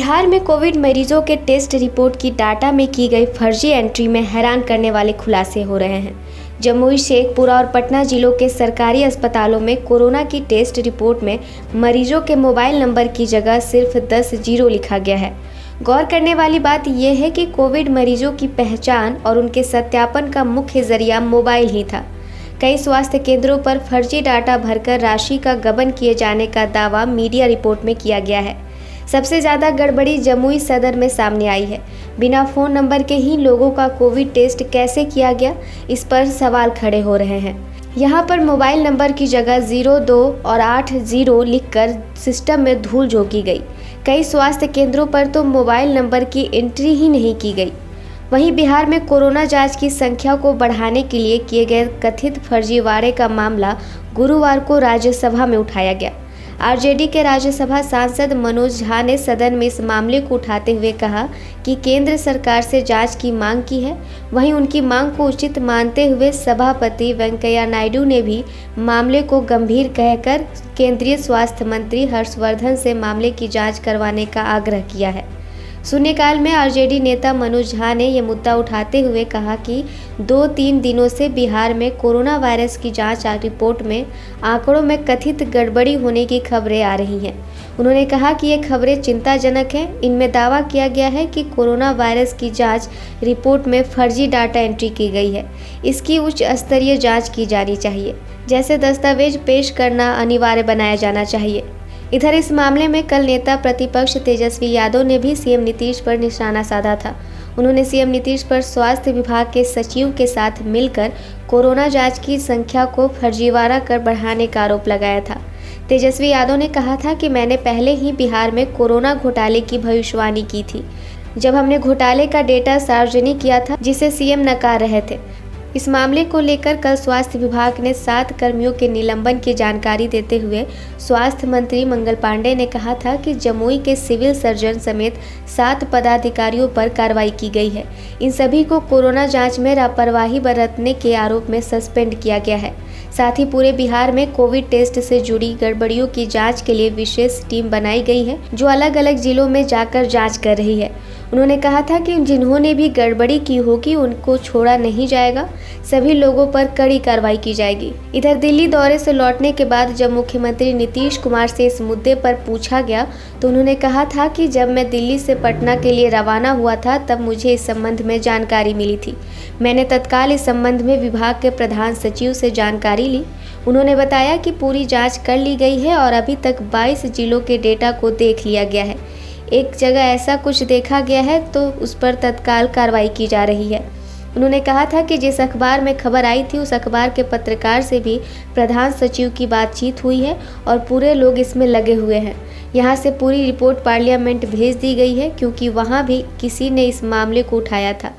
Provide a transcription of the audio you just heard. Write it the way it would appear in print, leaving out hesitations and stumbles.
बिहार में कोविड मरीजों के टेस्ट रिपोर्ट की डाटा में की गई फर्जी एंट्री में हैरान करने वाले खुलासे हो रहे हैं। जमुई, शेखपुरा और पटना जिलों के सरकारी अस्पतालों में कोरोना की टेस्ट रिपोर्ट में मरीजों के मोबाइल नंबर की जगह सिर्फ 10 जीरो लिखा गया है। गौर करने वाली बात यह है कि कोविड मरीजों की पहचान और उनके सत्यापन का मुख्य जरिया मोबाइल ही था। कई स्वास्थ्य केंद्रों पर फर्जी डाटा भरकर राशि का गबन किए जाने का दावा मीडिया रिपोर्ट में किया गया है। सबसे ज़्यादा गड़बड़ी जमुई सदर में सामने आई है। बिना फ़ोन नंबर के ही लोगों का कोविड टेस्ट कैसे किया गया, इस पर सवाल खड़े हो रहे हैं। यहाँ पर मोबाइल नंबर की जगह 02 और 80 लिखकर सिस्टम में धूल झोंकी गई। कई स्वास्थ्य केंद्रों पर तो मोबाइल नंबर की एंट्री ही नहीं की गई। वहीं बिहार में कोरोना जांच की संख्या को बढ़ाने के लिए किए गए कथित फर्जीवाड़े का मामला गुरुवार को राज्यसभा में उठाया गया। आरजेडी के राज्यसभा सांसद मनोज झा ने सदन में इस मामले को उठाते हुए कहा कि केंद्र सरकार से जांच की मांग की है। वहीं उनकी मांग को उचित मानते हुए सभापति वेंकैया नायडू ने भी मामले को गंभीर कहकर केंद्रीय स्वास्थ्य मंत्री हर्षवर्धन से मामले की जांच करवाने का आग्रह किया है। शून्यकाल में आरजेडी नेता मनोज झा ने यह मुद्दा उठाते हुए कहा कि 2-3 दिनों से बिहार में कोरोना वायरस की जांच रिपोर्ट में आंकड़ों में कथित गड़बड़ी होने की खबरें आ रही हैं। उन्होंने कहा कि ये खबरें चिंताजनक हैं। इनमें दावा किया गया है कि कोरोना वायरस की जांच रिपोर्ट में फर्जी डाटा एंट्री की गई है। इसकी उच्च स्तरीय जाँच की जानी चाहिए, जैसे दस्तावेज पेश करना अनिवार्य बनाया जाना चाहिए। इधर इस मामले में कल नेता प्रतिपक्ष तेजस्वी यादव ने भी सीएम नीतीश पर निशाना साधा था। उन्होंने सीएम नीतीश पर स्वास्थ्य विभाग के सचिव के साथ मिलकर कोरोना जांच की संख्या को फर्जीवाड़ा कर बढ़ाने का आरोप लगाया था। तेजस्वी यादव ने कहा था कि मैंने पहले ही बिहार में कोरोना घोटाले की भविष्यवाणी की थी, जब हमने घोटाले का डेटा सार्वजनिक किया था, जिसे सीएम नकार रहे थे। इस मामले को लेकर कल स्वास्थ्य विभाग ने 7 कर्मियों के निलंबन की जानकारी देते हुए स्वास्थ्य मंत्री मंगल पांडे ने कहा था कि जमुई के सिविल सर्जन समेत 7 पदाधिकारियों पर कार्रवाई की गई है। इन सभी को कोरोना जांच में लापरवाही बरतने के आरोप में सस्पेंड किया गया है। साथ ही पूरे बिहार में कोविड टेस्ट से जुड़ी गड़बड़ियों की जांच के लिए विशेष टीम बनाई गई है, जो अलग अलग जिलों में जाकर जांच कर रही है। उन्होंने कहा था कि जिन्होंने भी गड़बड़ी की होगी उनको छोड़ा नहीं जाएगा, सभी लोगों पर कड़ी कार्रवाई की जाएगी। इधर दिल्ली दौरे से लौटने के बाद जब मुख्यमंत्री नीतीश कुमार से इस मुद्दे पर पूछा गया तो उन्होंने कहा था कि जब मैं दिल्ली से पटना के लिए रवाना हुआ था तब मुझे इस संबंध में जानकारी मिली थी। मैंने तत्काल इस संबंध में विभाग के प्रधान सचिव से जानकारी ली। उन्होंने बताया कि पूरी जाँच कर ली गई है और अभी तक 22 जिलों के डेटा को देख लिया गया है। एक जगह ऐसा कुछ देखा गया है तो उस पर तत्काल कार्रवाई की जा रही है। उन्होंने कहा था कि जिस अखबार में खबर आई थी उस अखबार के पत्रकार से भी प्रधान सचिव की बातचीत हुई है और पूरे लोग इसमें लगे हुए हैं। यहां से पूरी रिपोर्ट पार्लियामेंट भेज दी गई है, क्योंकि वहां भी किसी ने इस मामले को उठाया था।